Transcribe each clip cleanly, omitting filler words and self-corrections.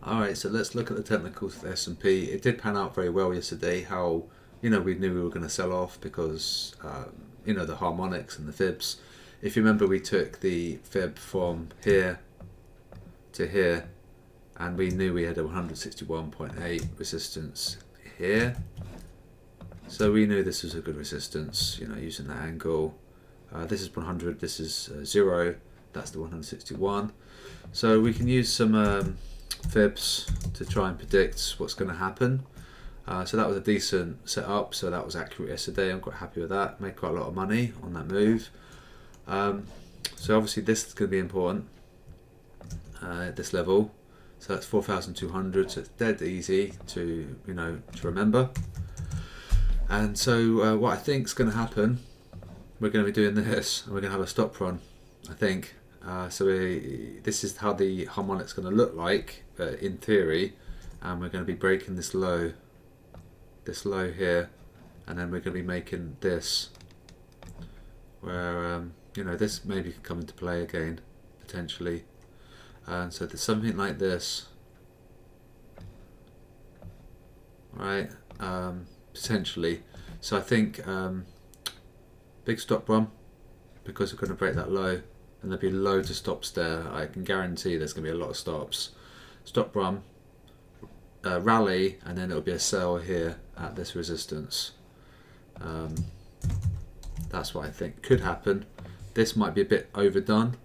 Alright, so let's look at the technicals for the S&P. It did pan out very well yesterday. How, we knew we were going to sell off because, the harmonics and the fibs. If you remember, we took the fib from here to here, and we knew we had a 161.8 resistance here. So we knew this was a good resistance, using that angle. This is 100, this is 0, that's the 161. So we can use some fibs to try and predict what's going to happen. So that was a decent setup, so that was accurate yesterday. I'm quite happy with that. Made quite a lot of money on that move. So obviously this is going to be important at this level. So that's 4,200, so it's dead easy to to remember. And so what I think is going to happen, we're going to be doing this, and we're going to have a stop run, I think. This is how the harmonic's going to look like in theory, and we're going to be breaking this low here, and then we're going to be making this, where this maybe could come into play again potentially, and so there's something like this, right? Potentially. So I think big stop run, because we're going to break that low, and there'll be loads of stops there. I can guarantee there's going to be a lot of stops. Stop run, rally, and then it'll be a sell here at this resistance. That's what I think could happen. This might be a bit overdone.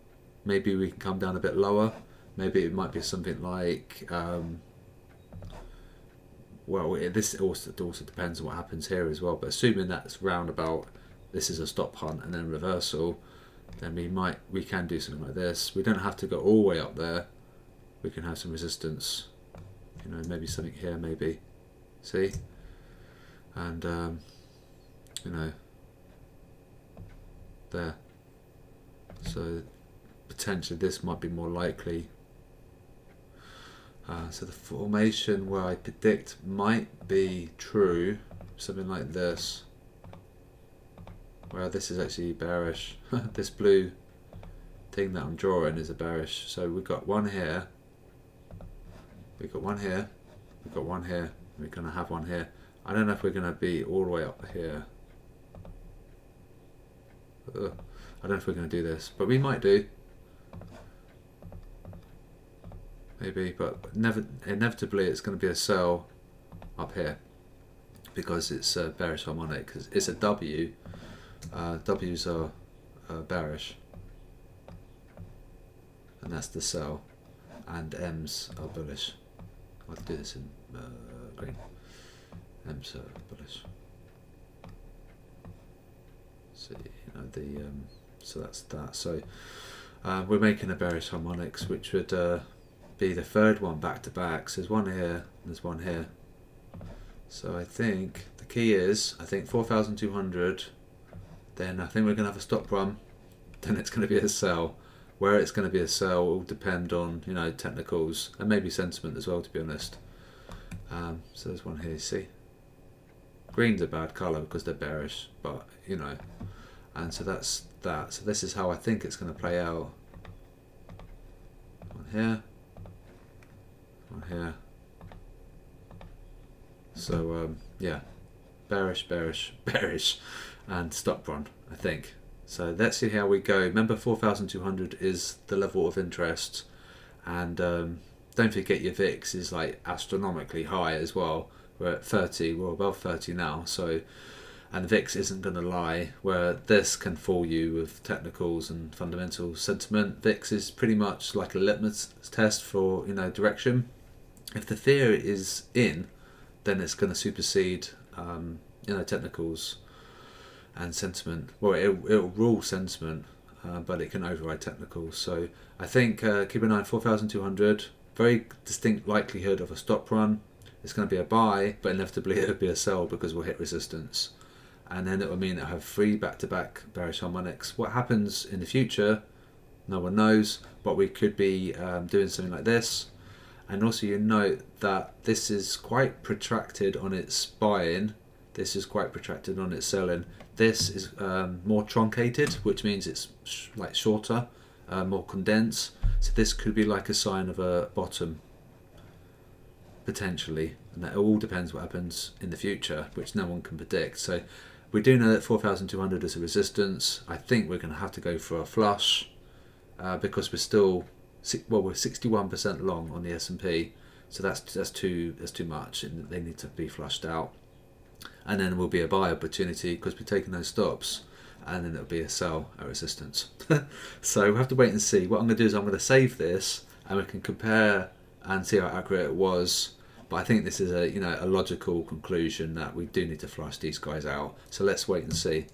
Maybe we can come down a bit lower. Maybe it might be something like this also depends on what happens here as well, but assuming that's roundabout, this is a stop hunt and then reversal, then we can do something like this. We don't have to go all the way up there. We can have some resistance, maybe something here, maybe, see, and there. So potentially this might be more likely. So the formation where I predict might be true, something like this, where this is actually bearish. This blue thing that I'm drawing is a bearish. So we've got one here, we've got one here, we've got one here, we're going to have one here. I don't know if we're going to be all the way up here. I don't know if we're going to do this, but we might do. Maybe, but inevitably it's going to be a sell up here because it's a bearish harmonic. Cause it's a W. W's are bearish, and that's the sell, and M's are bullish. I'll do this in green. M's are bullish. So so that's that. So we're making a bearish harmonics, which would be the third one back to back. So there's one here, and there's one here. So I think the key is, 4,200. Then I think we're going to have a stop run. Then it's going to be a sell. Where it's going to be a sell will depend on technicals and maybe sentiment as well, to be honest. So there's one here. See, green's a bad colour because they're bearish, but and so that's that. So this is how I think it's going to play out. One here. One here. So yeah, bearish, bearish, bearish, and stop run, I think. So let's see how we go. Remember, 4,200 is the level of interest, and don't forget your VIX is like astronomically high as well. We're at 30, we're above 30 now. So, and the VIX isn't going to lie. Where this can fool you with technicals and fundamental sentiment, VIX is pretty much like a litmus test for direction. If the fear is in, then it's going to supersede technicals and sentiment. Well, it'll rule sentiment, but it can override technicals. So I think keep an eye on 4,200. Very distinct likelihood of a stop run. It's going to be a buy, but inevitably it'll be a sell because we'll hit resistance, and then it will mean it'll have 3 back-to-back bearish harmonics. What happens in the future, no one knows, but we could be doing something like this. And also you note that this is quite protracted on its buying, this is quite protracted on its selling. This is more truncated, which means it's like shorter, more condensed. So this could be like a sign of a bottom. potentially, and that all depends what happens in the future, which no one can predict. So we do know that 4,200 is a resistance. I think we're going to have to go for a flush because we're still we're 61% long on the S&P, so that's too much, and they need to be flushed out. And then will be a buy opportunity because we're taking those stops, and then it'll be a sell at resistance. So we'll have to wait and see. What I'm going to do is I'm going to save this, and we can compare and see how accurate it was. But I think this is a logical conclusion that we do need to flush these guys out. So let's wait and see.